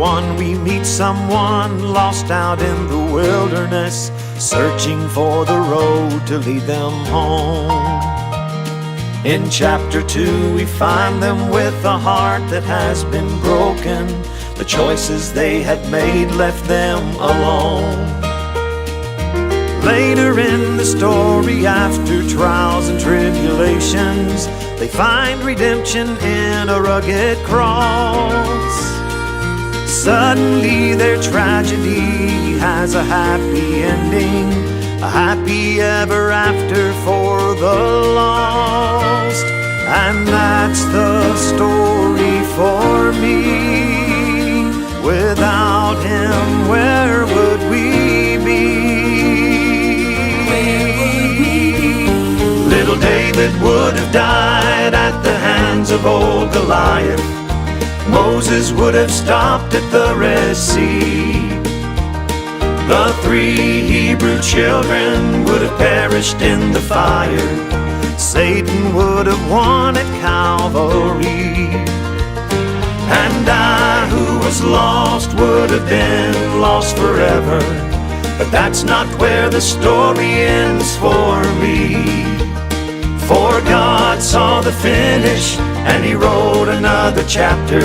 one we meet someone lost out in the wilderness, searching for the road to lead them home. In chapter 2 we find them with a heart that has been broken. The choices they had made left them alone. Later in the story, after trials and tribulations, they find redemption in a rugged cross. Suddenly their tragedy has a happy ending, a happy ever after for the lost. And that's the story for me. Without him, where would we be? Little David would have died at the hands of old Goliath. Moses would have stopped at the Red Sea. The 3 Hebrew children would have perished in the fire. Satan would have won at Calvary. And I, who was lost, would have been lost forever. But that's not where the story ends for me. For God saw the finish, and He wrote another chapter,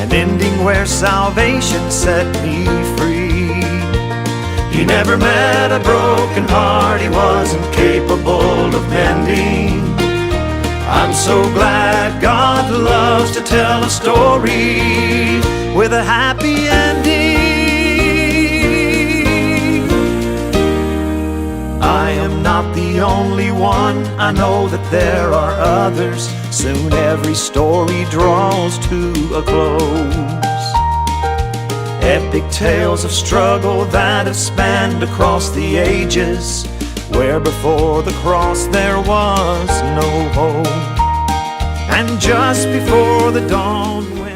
an ending where salvation set me free. He never met a broken heart He wasn't capable of mending. I'm so glad God loves to tell a story with a happy ending. I am not the only one, I know that there are others. Soon every story draws to a close. Epic tales of struggle that have spanned across the ages, where before the cross there was no hope. And just before the dawn, when